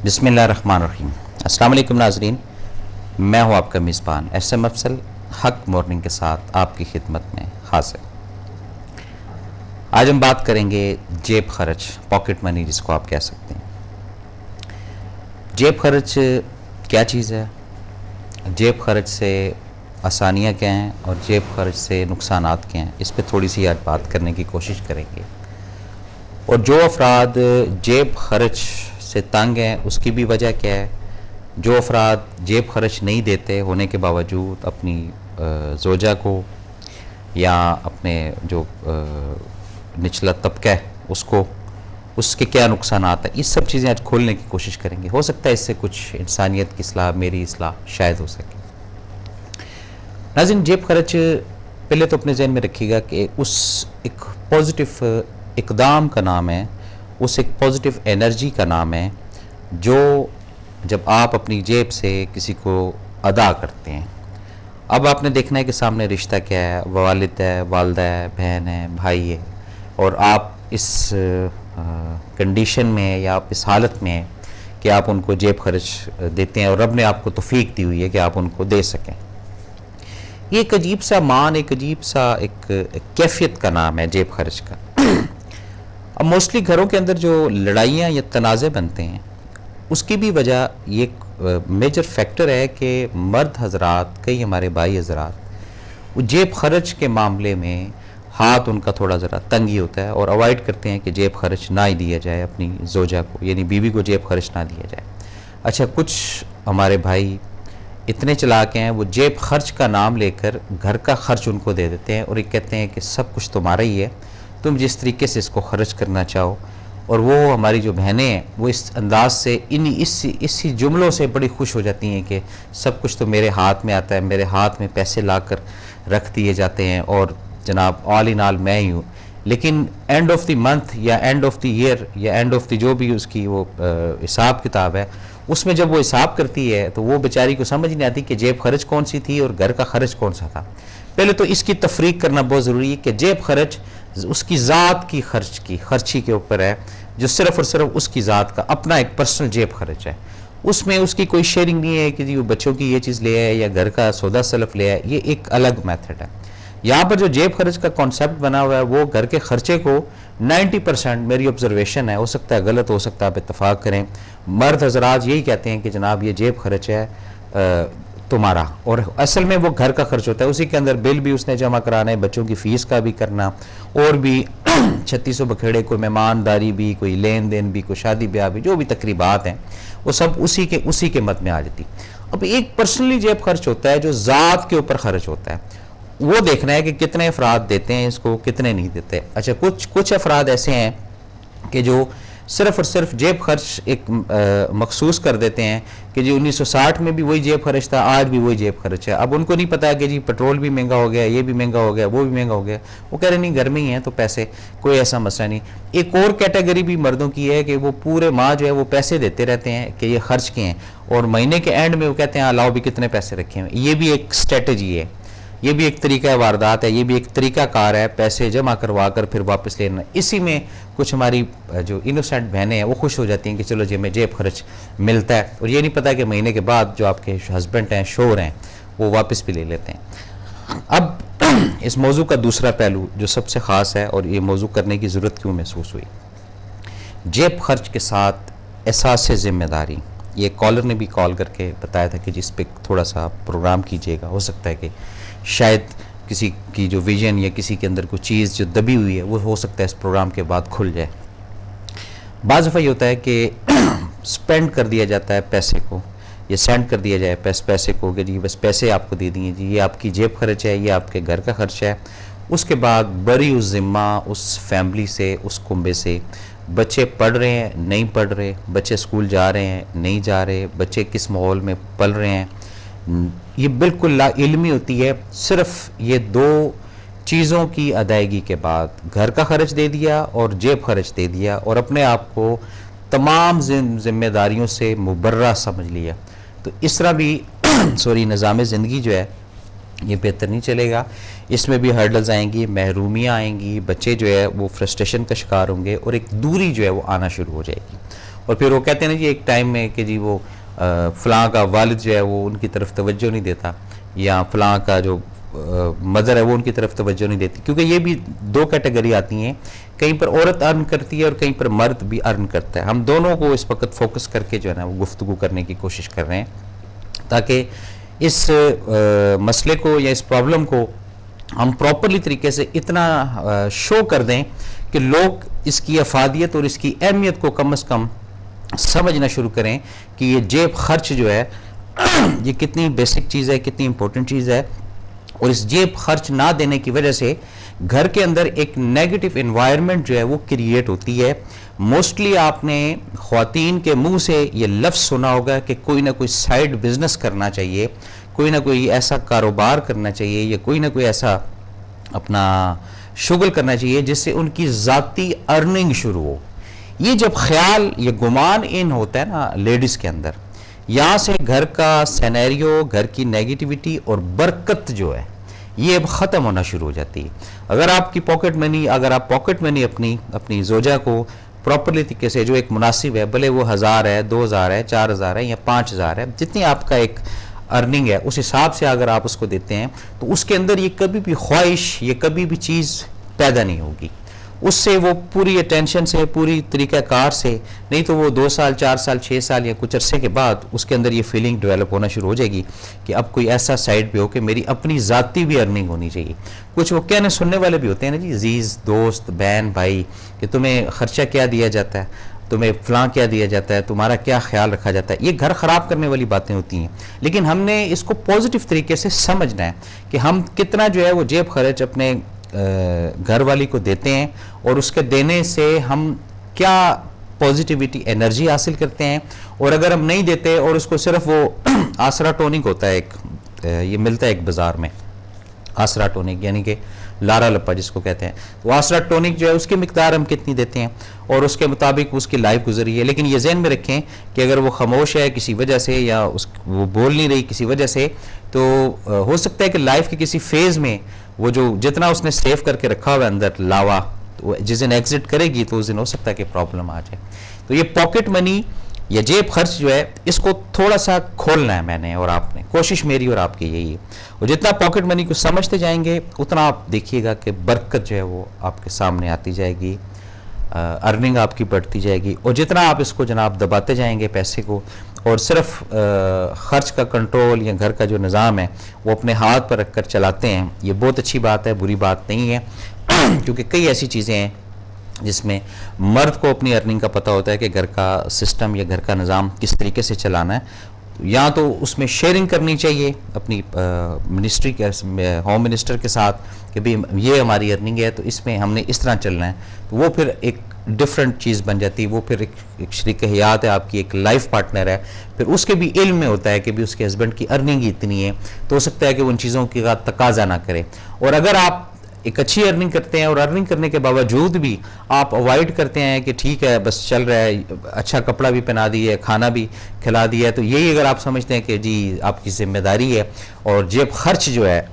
बिस्मिल्लाहिर्रहमानिर्रहीम। अस्सलाम वालेकुम नाज़रीन, मैं हूं आपका मेज़बान एसएम अफसल हक मॉर्निंग के साथ आपकी खिदमत में हाजिर। आज हम बात करेंगे जेब खर्च, पॉकेट मनी जिसको आप कह सकते हैं। जेब खर्च क्या चीज़ है, जेब खर्च से आसानियाँ क्या हैं और जेब खर्च से नुकसानात क्या हैं, इस पर थोड़ी सी आज बात करने की कोशिश करेंगे। और जो अफराद जेब खर्च से तंग हैं उसकी भी वजह क्या है। जो अफराद जेब खर्च नहीं देते होने के बावजूद अपनी ज़ोजा को या अपने जो निचला तबका है उसको, उसके क्या नुकसान आता है, इस सब चीज़ें आज खोलने की कोशिश करेंगे। हो सकता है इससे कुछ इंसानियत की इस्लाह, मेरी इस्लाह शायद हो सके। नाज़रीन, जेब खर्च पहले तो अपने जहन में रखिएगा कि उस एक पॉजिटिव इक़दाम का नाम है, उस एक पॉजिटिव एनर्जी का नाम है जो जब आप अपनी जेब से किसी को अदा करते हैं। अब आपने देखना है कि सामने रिश्ता क्या है, वालिद है, वालदा है, बहन है, भाई है, और आप इस कंडीशन में या आप इस हालत में हैं कि आप उनको जेब खर्च देते हैं और रब ने आपको तौफीक दी हुई है कि आप उनको दे सकें। ये एक अजीब सा मान, एक अजीब सा एक कैफियत का नाम है जेब खर्च का। अब मोस्टली घरों के अंदर जो लड़ाइयाँ या तनाज़े बनते हैं उसकी भी वजह ये मेजर फैक्टर है कि मर्द हजरात, कई हमारे भाई हजरात, वो जेब खर्च के मामले में हाथ उनका थोड़ा ज़रा तंगी होता है और अवॉइड करते हैं कि जेब खर्च ना ही दिया जाए अपनी ज़ोजा को, यानी बीवी को जेब खर्च ना दिया जाए। अच्छा, कुछ हमारे भाई इतने चालाक हैं, वो जेब खर्च का नाम लेकर घर का खर्च उनको दे देते हैं और ये कहते हैं कि सब कुछ तुम्हारा ही है, तुम जिस तरीके से इसको खर्च करना चाहो। और वो हमारी जो बहनें हैं वो इस अंदाज से इसी जुमलों से बड़ी खुश हो जाती हैं कि सब कुछ तो मेरे हाथ में आता है, मेरे हाथ में पैसे लाकर रख दिए जाते हैं और जनाब ऑल इन ऑल मैं ही हूँ। लेकिन एंड ऑफ द मंथ या एंड ऑफ द ईयर या एंड ऑफ द जो भी उसकी वो हिसाब किताब है, उसमें जब वो हिसाब करती है तो वो बेचारी को समझ नहीं आती कि जेब खर्च कौन सी थी और घर का खर्च कौन सा था। पहले तो इसकी तफरीक करना बहुत ज़रूरी है कि जेब खर्च उसकी ज़ात की खर्ची के ऊपर है, जो सिर्फ और सिर्फ उसकी ज़ात का अपना एक पर्सनल जेब खर्च है। उसमें उसकी कोई शेयरिंग नहीं है कि जी वो बच्चों की ये चीज़ ले आए या घर का सौदा सलफ ले आए, ये एक अलग मेथड है। यहाँ पर जो जेब खर्च का कॉन्सेप्ट बना हुआ है वो घर के खर्चे को 90%, मेरी ऑब्जर्वेशन है, हो सकता है गलत, हो सकता है आप इत्तफाक करें, मर्द हजरात यही कहते हैं कि जनाब ये जेब खर्च है तुम्हारा, और असल में वो घर का खर्च होता है। उसी के अंदर बिल भी उसने जमा कराना है, बच्चों की फ़ीस का भी करना, और भी 3600 बखेड़े, कोई मेहमानदारी भी, कोई लेन देन भी, कोई शादी ब्याह भी, जो भी तकरीबात हैं वो सब उसी के मद में आ जाती। अब एक पर्सनली जेब खर्च होता है जो ज़ात के ऊपर खर्च होता है, वो देखना है कि कितने अफराद देते हैं इसको, कितने नहीं देते। अच्छा, कुछ अफराद ऐसे हैं कि जो सिर्फ और सिर्फ जेब खर्च एक मखसूस कर देते हैं कि जी 1960 में भी वही जेब खर्च था, आज भी वही जेब खर्च है। अब उनको नहीं पता कि जी पेट्रोल भी महंगा हो गया, ये भी महंगा हो गया, वो भी महंगा हो गया, वो कह रहे नहीं घर में ही हैं तो पैसे, कोई ऐसा मसला नहीं। एक और कैटेगरी भी मर्दों की है कि वो पूरे माह जो है वो पैसे देते रहते हैं कि ये खर्च किए हैं, और महीने के एंड में वो कहते हैं लाओ भी कितने पैसे रखे हैं। ये भी एक स्ट्रेटजी है, ये भी एक तरीका वारदात है, ये भी एक तरीका कार है, पैसे जमा करवा कर फिर वापस लेना। इसी में कुछ हमारी जो इनोसेंट बहनें हैं वो खुश हो जाती हैं कि चलो जी हमें जेब खर्च मिलता है, और ये नहीं पता कि महीने के बाद जो आपके हस्बैंड हैं, शोहर हैं, वो वापस भी ले लेते हैं। अब इस मौजू का दूसरा पहलू जो सबसे ख़ास है, और ये मौजू करने की ज़रूरत क्यों महसूस हुई, जेब खर्च के साथ एहसास ज़िम्मेदारी। ये कॉलर ने भी कॉल करके बताया था कि जिस पे थोड़ा सा प्रोग्राम कीजिएगा, हो सकता है कि शायद किसी की जो विजन या किसी के अंदर कोई चीज़ जो दबी हुई है वो हो सकता है इस प्रोग्राम के बाद खुल जाए। बाज़ दफ़ा ये होता है कि स्पेंड कर दिया जाता है पैसे को, या सेंड कर दिया जाए पैसे को कि जी बस पैसे आपको दे दिए, जी ये आपकी जेब खर्च है, ये आपके घर का खर्च है। उसके बाद बड़ी उस ज़िम्मा उस फैमिली से, उस कुंबे से, बच्चे पढ़ रहे हैं, नहीं पढ़ रहे, बच्चे स्कूल जा रहे हैं, नहीं जा रहे, बच्चे किस माहौल में पल रहे हैं, ये बिल्कुल लाइल्मी होती है। सिर्फ ये दो चीज़ों की अदायगी के बाद घर का खर्च दे दिया और जेब खर्च दे दिया, और अपने आप को तमाम जिम्मेदारियों से मुबर्रा समझ लिया, तो इस तरह भी सॉरी निज़ाम ज़िंदगी जो है ये बेहतर नहीं चलेगा। इसमें भी हर्डल्स आएंगी, महरूमियाँ आएंगी, बच्चे जो है वो फ्रस्ट्रेशन का शिकार होंगे, और एक दूरी जो है वो आना शुरू हो जाएगी। और फिर वो कहते हैं ना जी एक टाइम में कि जी वो फ़लाँ का वालिद जो है वो उनकी तरफ तवज्जो नहीं देता, या फ़लाँ का जो मदर है वो उनकी तरफ तवज्जो नहीं देती, क्योंकि ये भी दो कैटेगरी आती हैं, कहीं पर औरत अर्न करती है और कहीं पर मर्द भी अर्न करता है। हम दोनों को इस वक्त फोकस करके जो है ना वो गुफ्तगू करने की कोशिश कर रहे हैं, ताकि इस मसले को या इस प्रॉब्लम को हम प्रॉपरली तरीके से इतना शो कर दें कि लोग इसकी अफादियत और इसकी अहमियत को कम से कम समझना शुरू करें कि ये जेब खर्च जो है ये कितनी बेसिक चीज़ है, कितनी इंपॉर्टेंट चीज़ है। और इस जेब खर्च ना देने की वजह से घर के अंदर एक नेगेटिव एनवायरनमेंट जो है वो क्रिएट होती है। मोस्टली आपने ख्वातीन के मुंह से ये लफ्ज़ सुना होगा कि कोई ना कोई साइड बिजनेस करना चाहिए, कोई ना कोई ऐसा कारोबार करना चाहिए, या कोई ना कोई ऐसा अपना शुगल करना चाहिए जिससे उनकी ज़ाती अर्निंग शुरू हो। ये जब ख्याल, ये गुमान इन होता है ना लेडीज़ के अंदर, यहाँ से घर का सिनेरियो, घर की नेगेटिविटी और बरकत जो है ये अब ख़त्म होना शुरू हो जाती है। अगर आपकी पॉकेट मनी, अगर आप पॉकेट मनी अपनी जोजा को प्रॉपरली तरीके से जो एक मुनासिब है, भले वो 1000 है, 2000 है, 4000 है या 5000 है, जितनी आपका एक अर्निंग है उस हिसाब से अगर आप उसको देते हैं तो उसके अंदर ये कभी भी ख्वाहिश, ये कभी भी चीज़ पैदा नहीं होगी। उससे वो पूरी अटेंशन से, पूरी तरीक़ाकार से, नहीं तो वो 2 साल, 4 साल, 6 साल या कुछ अरसे के बाद उसके अंदर ये फीलिंग डेवलप होना शुरू हो जाएगी कि अब कोई ऐसा साइड पे हो कि मेरी अपनी ज़ाती भी अर्निंग होनी चाहिए। कुछ वो कहने सुनने वाले भी होते हैं ना जी, अजीज़ दोस्त, बहन, भाई, कि तुम्हें ख़र्चा क्या दिया जाता है, तुम्हें फ़लाँ क्या दिया जाता है, तुम्हारा क्या ख्याल रखा जाता है। ये घर ख़राब करने वाली बातें होती हैं, लेकिन हमने इसको पॉजिटिव तरीके से समझना है कि हम कितना जो है वो जेब खर्च अपने घर वाली को देते हैं और उसके देने से हम क्या पॉजिटिविटी, एनर्जी हासिल करते हैं। और अगर हम नहीं देते और उसको सिर्फ वो आसरा टॉनिक होता है एक, ये मिलता है एक बाज़ार में, आसरा टॉनिक यानी कि लारा लप्पा जिसको कहते हैं, तो आसरा टॉनिक जो है उसकी मिकदार हम कितनी देते हैं और उसके मुताबिक उसकी लाइफ गुजरी है। लेकिन ये ज़हन में रखें कि अगर वो खामोश है किसी वजह से, या वो बोल नहीं रही किसी वजह से, तो हो सकता है कि लाइफ के किसी फेज़ में वो जो जितना उसने सेव करके रखा हुआ है अंदर लावा, तो जिस दिन एग्जिट करेगी तो उस दिन हो सकता है कि प्रॉब्लम आ जाए। तो ये पॉकेट मनी या जेब खर्च जो है इसको थोड़ा सा खोलना है मैंने और आपने, कोशिश मेरी और आपकी यही है। और जितना पॉकेट मनी को समझते जाएंगे उतना आप देखिएगा कि बरकत जो है वो आपके सामने आती जाएगी, अर्निंग आपकी बढ़ती जाएगी। और जितना आप इसको जनाब दबाते जाएंगे पैसे को, और सिर्फ खर्च का कंट्रोल या घर का जो निज़ाम है वो अपने हाथ पर रख कर चलाते हैं, ये बहुत अच्छी बात है, बुरी बात नहीं है। क्योंकि कई ऐसी चीज़ें हैं जिसमें मर्द को अपनी अर्निंग का पता होता है कि घर का सिस्टम या घर का निज़ाम किस तरीके से चलाना है। या तो उसमें शेयरिंग करनी चाहिए अपनी मिनिस्ट्री के, होम मिनिस्टर के साथ कि भाई ये हमारी अर्निंग है तो इसमें हमने इस तरह चलना है, तो वो फिर एक डिफरेंट चीज़ बन जाती है। वो फिर एक शरीक हयात है, आपकी एक लाइफ पार्टनर है, फिर उसके भी इल्म में होता है कि भी उसके हस्बैंड की अर्निंग ही इतनी है, तो हो सकता है कि वो उन चीज़ों की तकाजा ना करे। और अगर आप एक अच्छी अर्निंग करते हैं और अर्निंग करने के बावजूद भी आप अवॉइड करते हैं कि ठीक है बस चल रहा है, अच्छा कपड़ा भी पहना दिया है, खाना भी खिला दिया है, तो यही अगर आप समझते हैं कि जी आपकी जिम्मेदारी है और जेब खर्च जो है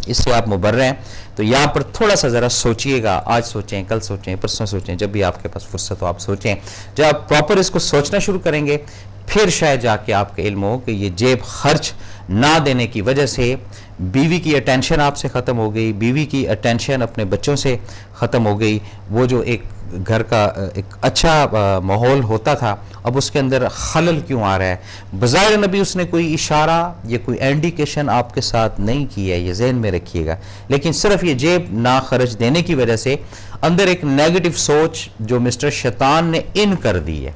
इससे आप मुबर्रे हैं, तो यहाँ पर थोड़ा सा ज़रा सोचिएगा। आज सोचें, कल सोचें, परसों सोचें, जब भी आपके पास फुर्सत हो आप सोचें। जब आप प्रॉपर इसको सोचना शुरू करेंगे फिर शायद जाके आपका इल्म हो कि ये जेब खर्च ना देने की वजह से बीवी की अटेंशन आपसे ख़त्म हो गई, बीवी की अटेंशन अपने बच्चों से ख़त्म हो गई। वो जो एक घर का एक अच्छा माहौल होता था अब उसके अंदर खलल क्यों आ रहा है? बज़ाहिर नबी उसने कोई इशारा या कोई इंडिकेशन आपके साथ नहीं किया है, ये जहन में रखिएगा। लेकिन सिर्फ ये जेब ना खर्च देने की वजह से अंदर एक नेगेटिव सोच जो मिस्टर शैतान ने इन कर दी है,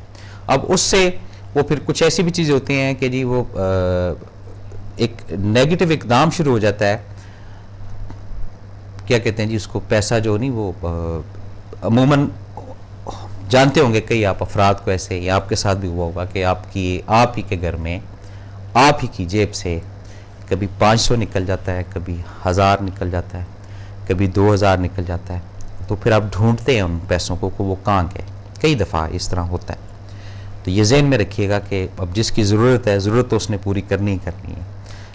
अब उससे वो फिर कुछ ऐसी भी चीज़ें होती हैं कि जी वो एक नेगेटिव इकदाम शुरू हो जाता है। क्या कहते हैं जी उसको, पैसा जो नहीं वो अमूमन जानते होंगे कई आप अफराद को ऐसे, या आपके साथ भी हुआ होगा कि आप ही के घर में आप ही की जेब से कभी 500 निकल जाता है, कभी 1000 निकल जाता है, कभी 2000 निकल जाता है, तो फिर आप ढूंढते हैं उन पैसों को वो कहाँ गए। कई दफ़ा इस तरह होता है। तो ये ज़हन में रखिएगा कि अब जिसकी ज़रूरत है, ज़रूरत तो उसने पूरी करनी ही करनी है,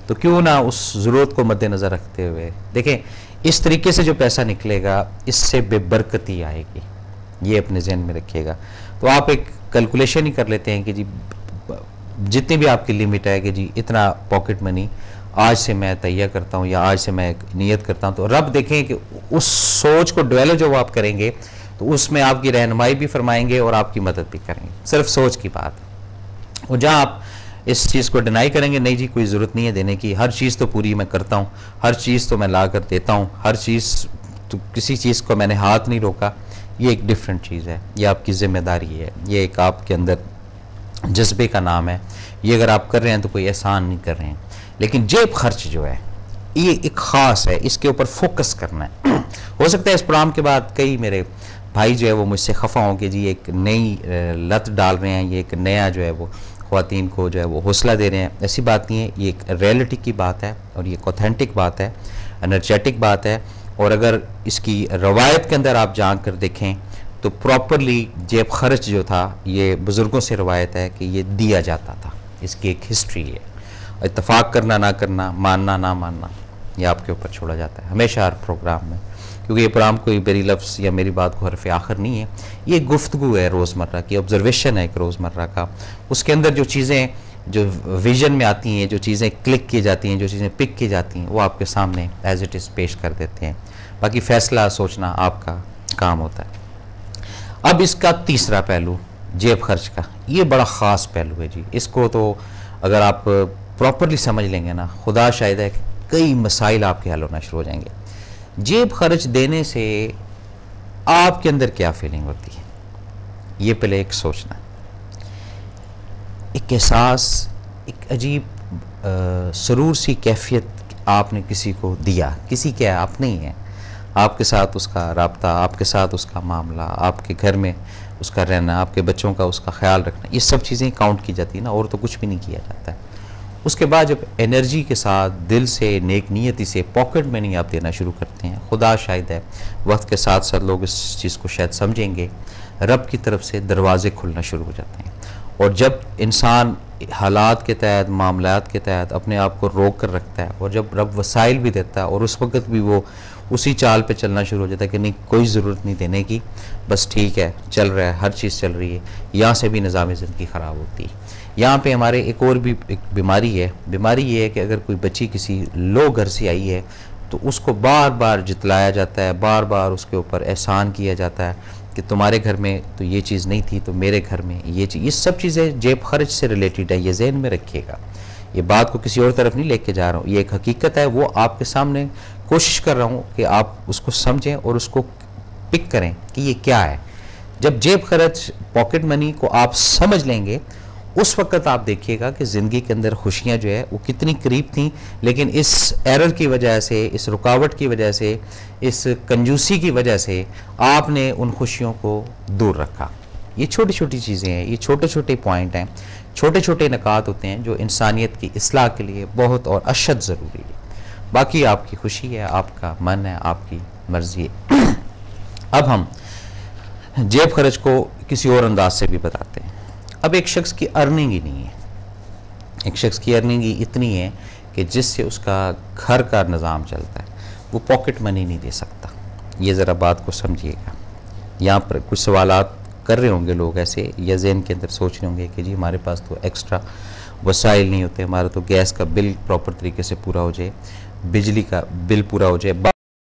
तो क्यों ना उस ज़रूरत को मद्देनज़र रखते हुए देखें। इस तरीके से जो पैसा निकलेगा इससे बेबरकती आएगी, ये अपने जहन में रखिएगा। तो आप एक कैलकुलेशन ही कर लेते हैं कि जी जितनी भी आपकी लिमिट है कि जी इतना पॉकेट मनी आज से मैं तैयार करता हूँ या आज से मैं नियत करता हूँ, तो रब देखें कि उस सोच को डेवलप जब आप करेंगे तो उसमें आपकी रहनुमाई भी फरमाएंगे और आपकी मदद भी करेंगे। सिर्फ सोच की बात है। और जहाँ आप इस चीज़ को डिनाई करेंगे, नहीं जी कोई ज़रूरत नहीं है देने की, हर चीज़ तो पूरी मैं करता हूँ, हर चीज़ तो मैं ला कर देता हूँ, हर चीज़ तो किसी चीज़ को मैंने हाथ नहीं रोका, ये एक डिफरेंट चीज़ है, ये आपकी ज़िम्मेदारी है, ये एक आपके अंदर जज्बे का नाम है। ये अगर आप कर रहे हैं तो कोई एहसान नहीं कर रहे हैं। लेकिन जेब खर्च जो है ये एक ख़ास है, इसके ऊपर फोकस करना है। हो सकता है इस प्रोग्राम के बाद कई मेरे भाई जो है वो मुझसे खफा हों कि जी एक नई लत डाल रहे हैं, ये एक नया जो है वो ख़वातीन को जो है वो हौसला दे रहे हैं। ऐसी बात नहीं है, ये एक रियलिटी की बात है और ये ऑथेंटिक बात है, एनर्जेटिक बात है। और अगर इसकी रवायत के अंदर आप जान कर देखें तो प्रॉपरली जेब खर्च जो था ये बुज़ुर्गों से रवायत है कि ये दिया जाता था, इसकी एक हिस्ट्री है। इत्तफाक करना ना करना, मानना ना मानना, ये आपके ऊपर छोड़ा जाता है हमेशा हर प्रोग्राम में, क्योंकि ये प्रोग्राम कोई मेरी लफ्ज़ या मेरी बात को हरफ आखिर नहीं है, ये गुफ्तगू है रोज़मर्रा की, ऑब्जर्वेशन है एक रोज़मर्रा का। उसके अंदर जो चीज़ें जो विजन में आती हैं, जो चीज़ें क्लिक की जाती हैं, जो चीज़ें पिक की जाती हैं, वो आपके सामने एज इट इज़ पेश कर देते हैं। बाकी फ़ैसला सोचना आपका काम होता है। अब इसका तीसरा पहलू जेब खर्च का, ये बड़ा ख़ास पहलू है जी। इसको तो अगर आप प्रॉपरली समझ लेंगे ना, खुदा शायद है कि कई मसाइल आपके हल होना शुरू हो जाएंगे। जेब खर्च देने से आपके अंदर क्या फीलिंग होती है, ये पहले एक सोचना, एक एहसास, एक अजीब सरूर सी कैफियत। आपने किसी को दिया, किसी क्या आप नहीं है, आपके साथ उसका राब्ता, आपके साथ उसका मामला, आपके घर में उसका रहना, आपके बच्चों का उसका ख्याल रखना, ये सब चीज़ें काउंट की जाती है ना, और तो कुछ भी नहीं किया जाता है। उसके बाद जब एनर्जी के साथ, दिल से, नेक नीयती से पॉकेट मनी आप देना शुरू करते हैं, खुदा शायद है वक्त के साथ साथ लोग इस चीज़ को शायद समझेंगे, रब की तरफ से दरवाजे खुलना शुरू हो जाते हैं। और जब इंसान हालात के तहत, मामलात के तहत अपने आप को रोक कर रखता है, और जब रब वसाइल भी देता है और उस वक्त भी वो उसी चाल पे चलना शुरू हो जाता है कि नहीं कोई ज़रूरत नहीं देने की, बस ठीक है चल रहा है, हर चीज़ चल रही है, यहाँ से भी निज़ाम ज़िंदगी ख़राब होती है। यहाँ पे हमारे एक और भी एक बीमारी है। बीमारी ये है कि अगर कोई बच्ची किसी लो घर से आई है तो उसको बार बार जितलाया जाता है, बार बार उसके ऊपर एहसान किया जाता है कि तुम्हारे घर में तो ये चीज़ नहीं थी तो मेरे घर में ये चीज़। ये सब चीज़ें जेब खर्च से रिलेटेड है, ये जहन में रखिएगा। ये बात को किसी और तरफ नहीं लेके जा रहा हूँ, ये एक हकीकत है, वो आपके सामने कोशिश कर रहा हूँ कि आप उसको समझें और उसको पिक करें कि ये क्या है। जब जेब खर्च, पॉकेट मनी को आप समझ लेंगे, उस वक्त आप देखिएगा कि ज़िंदगी के अंदर खुशियाँ जो है वो कितनी करीब थी, लेकिन इस एरर की वजह से, इस रुकावट की वजह से, इस कंजूसी की वजह से आपने उन खुशियों को दूर रखा। ये छोटी छोटी चीज़ें हैं, ये छोटे छोटे पॉइंट हैं, छोटे छोटे नकात होते हैं जो इंसानियत की इस्लाह के लिए बहुत और अशद ज़रूरी है। बाकी आपकी खुशी है, आपका मन है, आपकी मर्ज़ी है। अब हम जेब खर्च को किसी और अंदाज से भी बताते हैं। अब एक शख्स की अर्निंग ही नहीं है, एक शख्स की अर्निंग ही इतनी है कि जिससे उसका घर का निज़ाम चलता है, वो पॉकेट मनी नहीं दे सकता। ये ज़रा बात को समझिएगा। यहाँ पर कुछ सवालात कर रहे होंगे लोग ऐसे, या ज़हन के अंदर सोच रहे होंगे कि जी हमारे पास तो एक्स्ट्रा वसाइल नहीं होते, हमारा तो गैस का बिल प्रॉपर तरीके से पूरा हो जाए, बिजली का बिल पूरा हो जाए,